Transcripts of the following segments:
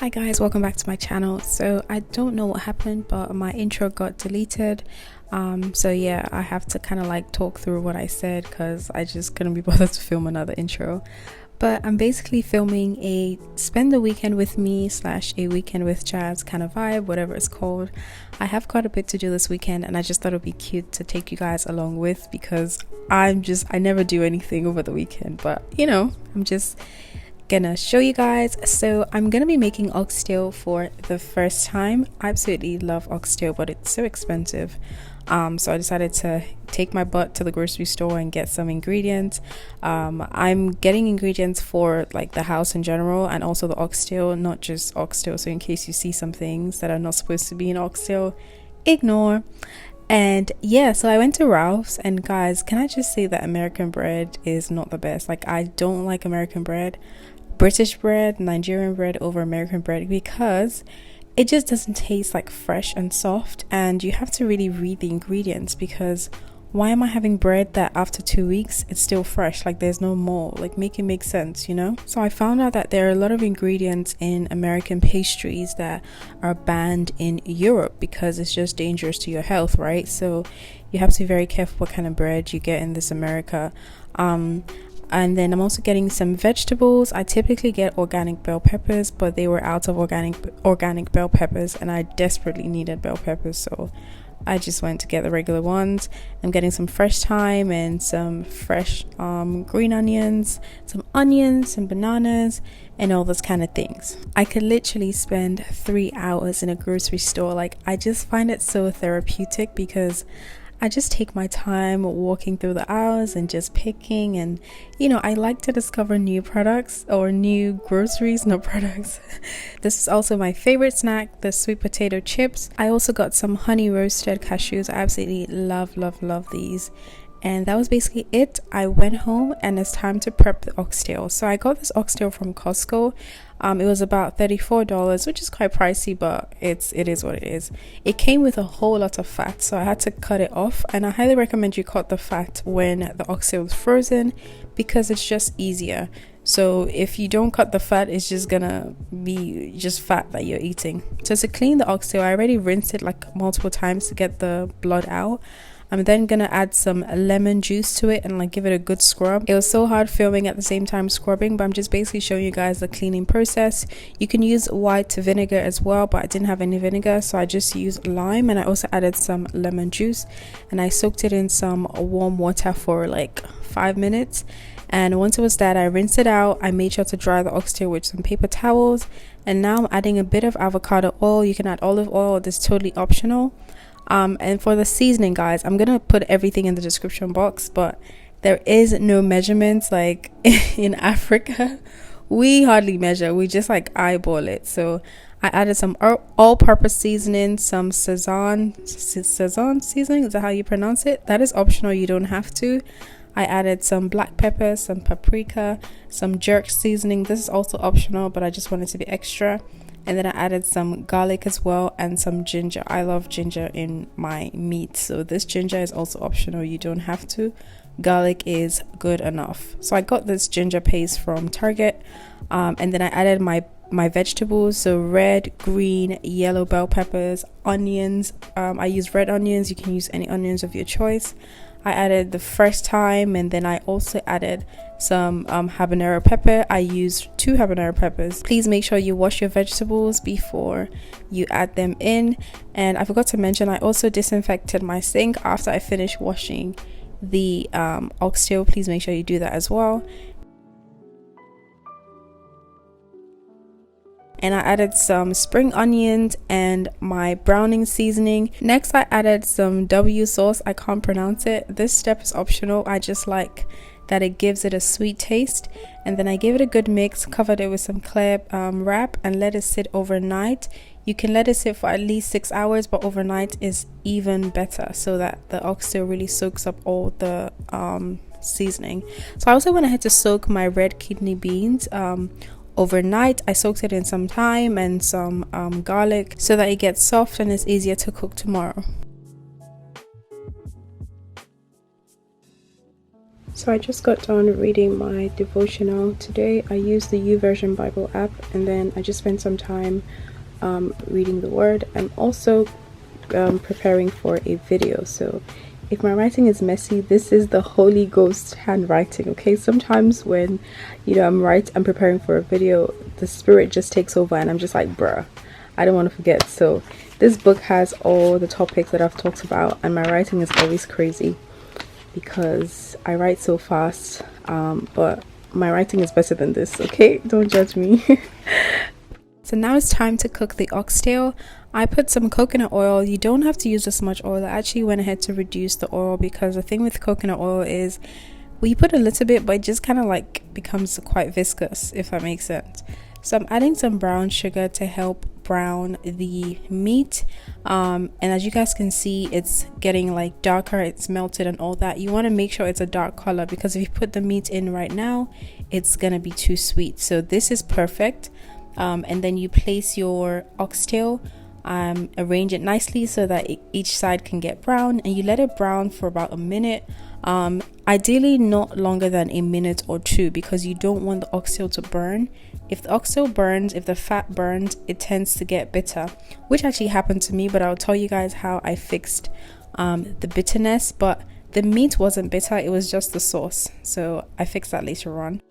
Hi guys, welcome back to my channel. So I don't know what happened, but my intro got deleted. So yeah, I have to kind of like talk through what I said because I just couldn't be bothered to film another intro. But I'm basically filming a spend the weekend with me / a weekend with Jazz kind of vibe, whatever it's called. I have quite a bit to do this weekend and I just thought it would be cute to take you guys along with, because I never do anything over the weekend, but you know, I'm just gonna show you guys. So I'm gonna be making oxtail for the first time. I absolutely love oxtail, but it's so expensive. So I decided to take my butt to the grocery store and get some ingredients. I'm getting ingredients for like the house in general and also the oxtail, not just oxtail, so in case you see some things that are not supposed to be in oxtail, ignore. And yeah, so I went to Ralph's, and guys, can I just say that American bread is not the best. Like, I don't like American bread, British bread, Nigerian bread over American bread, because it just doesn't taste like fresh and soft, and you have to really read the ingredients, because why am I having bread that after 2 weeks it's still fresh? Like, there's no mold. Like, make it make sense, you know? So I found out that there are a lot of ingredients in American pastries that are banned in Europe because it's just dangerous to your health, right? So you have to be very careful what kind of bread you get in this America. And then I'm also getting some vegetables. I typically get organic bell peppers, but they were out of organic bell peppers, and I desperately needed bell peppers, so I just went to get the regular ones. I'm getting some fresh thyme and some fresh green onions, some bananas, and all those kind of things. I could literally spend 3 hours in a grocery store. Like, I just find it so therapeutic, because I just take my time walking through the aisles and just picking, and you know, I like to discover new products or new groceries, not products. This is also my favorite snack, the sweet potato chips. I also got some honey roasted cashews. I absolutely love these. And that was basically it. I went home and it's time to prep the oxtail. So I got this oxtail from Costco. It was about $34, which is quite pricey, but it is what it is. It came with a whole lot of fat, so I had to cut it off, and I highly recommend you cut the fat when the oxtail is frozen, because it's just easier. So if you don't cut the fat, it's just gonna be just fat that you're eating. So to clean the oxtail, I already rinsed it like multiple times to get the blood out. I'm then gonna add some lemon juice to it and like give it a good scrub. It was so hard filming at the same time scrubbing, but I'm just basically showing you guys the cleaning process. You can use white vinegar as well, but I didn't have any vinegar, so I just used lime, and I also added some lemon juice, and I soaked it in some warm water for like 5 minutes. And once it was that, I rinsed it out. I made sure to dry the oxtail with some paper towels, and now I'm adding a bit of avocado oil. You can add olive oil, this is totally optional. And for the seasoning, guys, I'm gonna put everything in the description box, but there is no measurements. Like in Africa, we hardly measure, we just like eyeball it. So I added some all-purpose seasoning, some sazon seasoning, is that how you pronounce it? That is optional, you don't have to. I added some black pepper, some paprika, some jerk seasoning. This is also optional, but I just wanted to be extra. And then I added some garlic as well, and some ginger. I love ginger in my meat, so this ginger is also optional, you don't have to. Garlic is good enough. So I got this ginger paste from Target, and then I added my vegetables, so red, green, yellow bell peppers, onions. I use red onions, you can use any onions of your choice. I added the fresh thyme, and then I also added some habanero pepper. I used 2 habanero peppers. Please make sure you wash your vegetables before you add them in. And I forgot to mention, I also disinfected my sink after I finished washing the oxtail. Please make sure you do that as well. And I added some spring onions and my browning seasoning. Next, I added some W sauce. I can't pronounce it. This step is optional. I just like that it gives it a sweet taste. And then I gave it a good mix, covered it with some clear wrap, and let it sit overnight. You can let it sit for at least 6 hours, but overnight is even better, so that the oxtail really soaks up all the seasoning. So I also went ahead to soak my red kidney beans overnight. I soaked it in some thyme and some garlic so that it gets soft and is easier to cook tomorrow. So I just got done reading my devotional. Today I used the YouVersion Bible app, and then I just spent some time reading the word and also preparing for a video. So if my writing is messy, this is the Holy Ghost handwriting. Okay, sometimes when I'm preparing for a video, the spirit just takes over and I'm just like, bruh, I don't want to forget. So this book has all the topics that I've talked about, and my writing is always crazy because I write so fast, but my writing is better than this. Okay, don't judge me. So now it's time to cook the oxtail. I put some coconut oil. You don't have to use this much oil. I actually went ahead to reduce the oil because the thing with coconut oil is we put a little bit, but it just kind of like becomes quite viscous, if that makes sense. So I'm adding some brown sugar to help brown the meat, and as you guys can see, it's getting like darker, it's melted and all that. You want to make sure it's a dark color because if you put the meat in right now, it's gonna be too sweet. So this is perfect. And then you place your oxtail, arrange it nicely so that each side can get brown, and you let it brown for about a minute, ideally not longer than a minute or two, because you don't want the oxtail to burn. If the oxtail burns, if the fat burns, it tends to get bitter, which actually happened to me, but I'll tell you guys how I fixed the bitterness. But the meat wasn't bitter, it was just the sauce, so I fixed that later on.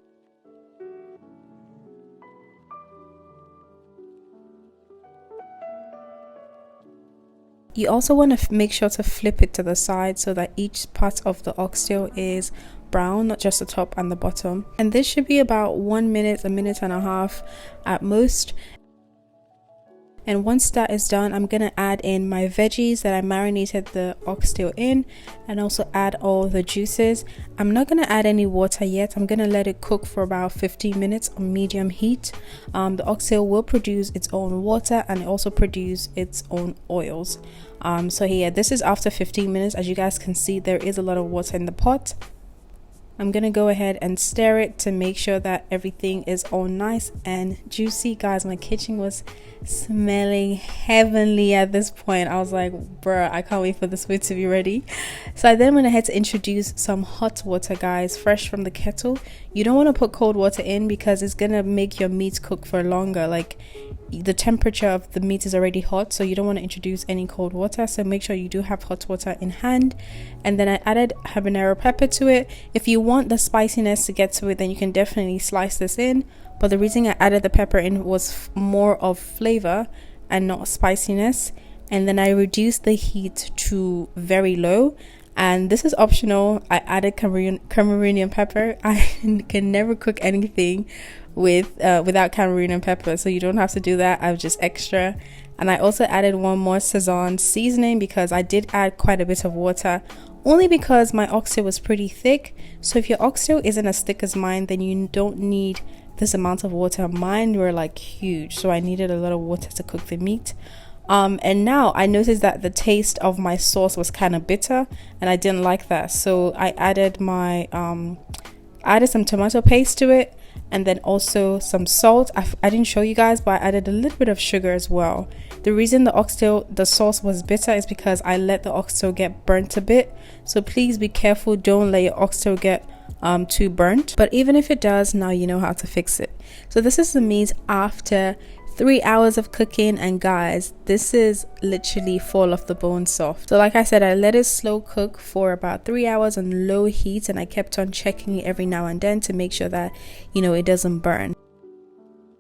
You also want to make sure to flip it to the side so that each part of the oxtail is brown, not just the top and the bottom. And this should be about 1 minute, a minute and a half at most. And once that is done, I'm going to add in my veggies that I marinated the oxtail in, and also add all the juices. I'm not going to add any water yet. I'm going to let it cook for about 15 minutes on medium heat. The oxtail will produce its own water and also produce its own oils. So here, this is after 15 minutes. As you guys can see, there is a lot of water in the pot. I'm gonna go ahead and stir it to make sure that everything is all nice and juicy. Guys, my kitchen was smelling heavenly at this point. I was like, bruh, I can't wait for this food to be ready. So I then went ahead to introduce some hot water, guys, fresh from the kettle. You don't want to put cold water in because it's gonna make your meat cook for longer. Like, the temperature of the meat is already hot, so you don't want to introduce any cold water. So make sure you do have hot water in hand. And then I added habanero pepper to it. If you want the spiciness to get to it, then you can definitely slice this in, but the reason I added the pepper in was more of flavor and not spiciness. And then I reduced the heat to very low, and this is optional. I added Cameroonian pepper. I can never cook anything without Cameroonian pepper, so you don't have to do that. I was just extra. And I also added one more sazon seasoning because I did add quite a bit of water, only because my oxtail was pretty thick. So if your oxtail isn't as thick as mine, then you don't need this amount of water. Mine were like huge, so I needed a lot of water to cook the meat. And now I noticed that the taste of my sauce was kind of bitter, and I didn't like that, so I added my added some tomato paste to it, and then also some salt. I didn't show you guys, but I added a little bit of sugar as well. The reason the sauce was bitter is because I let the oxtail get burnt a bit, so please be careful, don't let your oxtail get too burnt. But even if it does, now you know how to fix it. So this is the meat after 3 hours of cooking, and guys, this is literally fall off the bone soft. So like I said, I let it slow cook for about 3 hours on low heat, and I kept on checking it every now and then to make sure that it doesn't burn.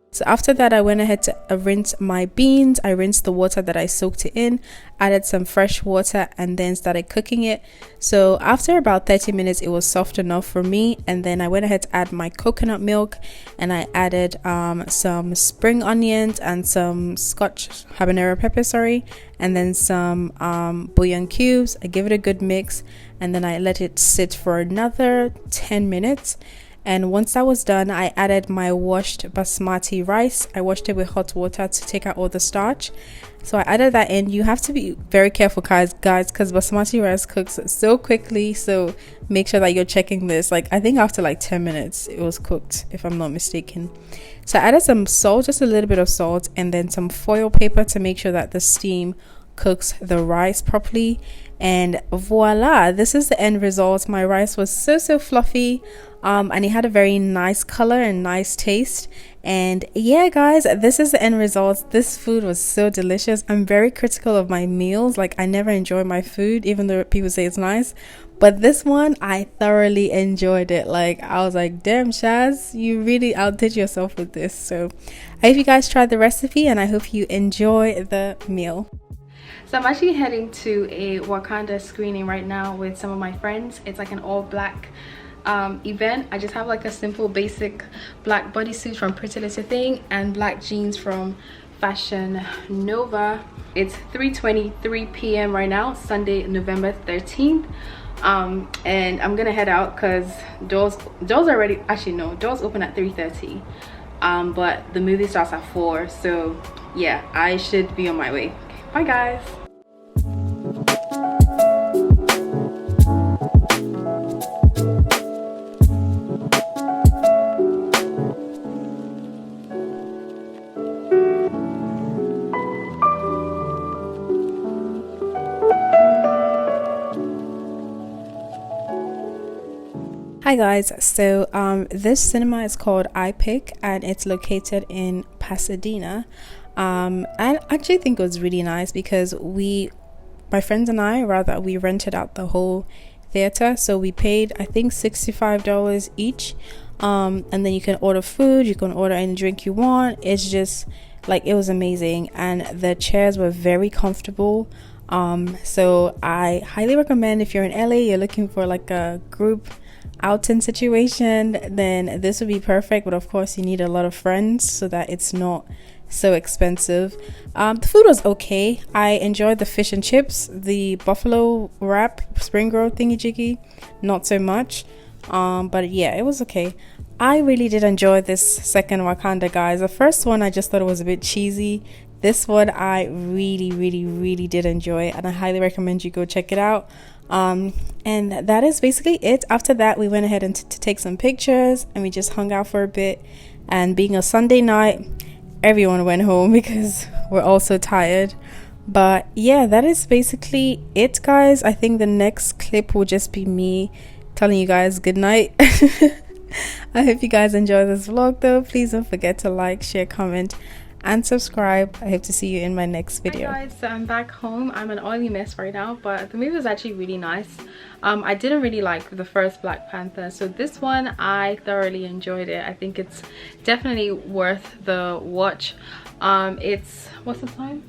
So after that, I went ahead to rinse my beans. I rinsed the water that I soaked it in, added some fresh water, and then started cooking it. So after about 30 minutes, it was soft enough for me. And then I went ahead to add my coconut milk, and I added some spring onions and some Scotch habanero pepper, and then some bouillon cubes. I give it a good mix, and then I let it sit for another 10 minutes. And once that was done, I added my washed basmati rice. I washed it with hot water to take out all the starch. So I added that in. You have to be very careful, guys, because basmati rice cooks so quickly. So make sure that you're checking this. Like, I think after like 10 minutes, it was cooked, if I'm not mistaken. So I added some salt, just a little bit of salt, and then some foil paper to make sure that the steam cooks the rice properly. and voila, this is the end result. My rice was so fluffy, and it had a very nice color and nice taste. And yeah guys, this is the end result. This food was so delicious. I'm very critical of my meals, like I never enjoy my food even though people say it's nice, but this one I thoroughly enjoyed it. Like I was like, damn Shaz, you really outdid yourself with this. So I hope you guys tried the recipe and I hope you enjoy the meal. So I'm actually heading to a Wakanda screening right now with some of my friends. It's like an all black event. I just have like a simple basic black bodysuit from Pretty Little Thing and black jeans from Fashion Nova. It's 3:23 p.m. right now, Sunday, November 13th. And I'm gonna head out because doors already, actually no, doors open at 3:30, but the movie starts at 4, so yeah, I should be on my way. Okay, bye guys. Hi guys, so this cinema is called iPic and it's located in Pasadena. I actually think it was really nice because my friends and I, we rented out the whole theater. So we paid, I think, $65 each, and then you can order food, you can order any drink you want. It's just like, it was amazing, and the chairs were very comfortable. So I highly recommend, if you're in LA, you're looking for like a group outing situation, then this would be perfect. But of course you need a lot of friends so that it's not so expensive. The food was okay. I enjoyed the fish and chips, the buffalo wrap spring roll thingy jiggy, not so much, but yeah, it was okay. I really did enjoy this second Wakanda, guys. The first one I just thought it was a bit cheesy. This one I really did enjoy, and I highly recommend you go check it out. And that is basically it. After that, we went ahead and to take some pictures, and we just hung out for a bit. And being a Sunday night, everyone went home because we're all so tired. But yeah, that is basically it, guys. I think the next clip will just be me telling you guys good night. I hope you guys enjoy this vlog though. Please don't forget to like, share, comment and subscribe. I hope to see you in my next video. Hi guys, so I'm back home. I'm an oily mess right now, but the movie was actually really nice. I didn't really like the first Black Panther, so this one I thoroughly enjoyed it. I think it's definitely worth the watch. It's, what's the time?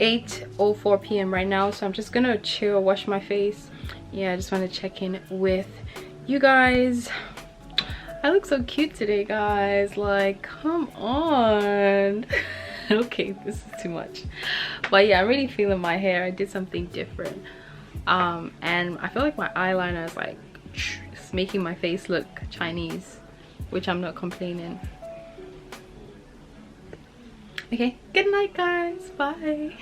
8:04 p.m. right now, so I'm just gonna chill, wash my face. Yeah, I just want to check in with you guys. I look so cute today, guys. Like, come on. Okay, this is too much. But yeah, I'm really feeling my hair. I did something different. And I feel like my eyeliner is like it's making my face look Chinese, which I'm not complaining. Okay, good night, guys. Bye.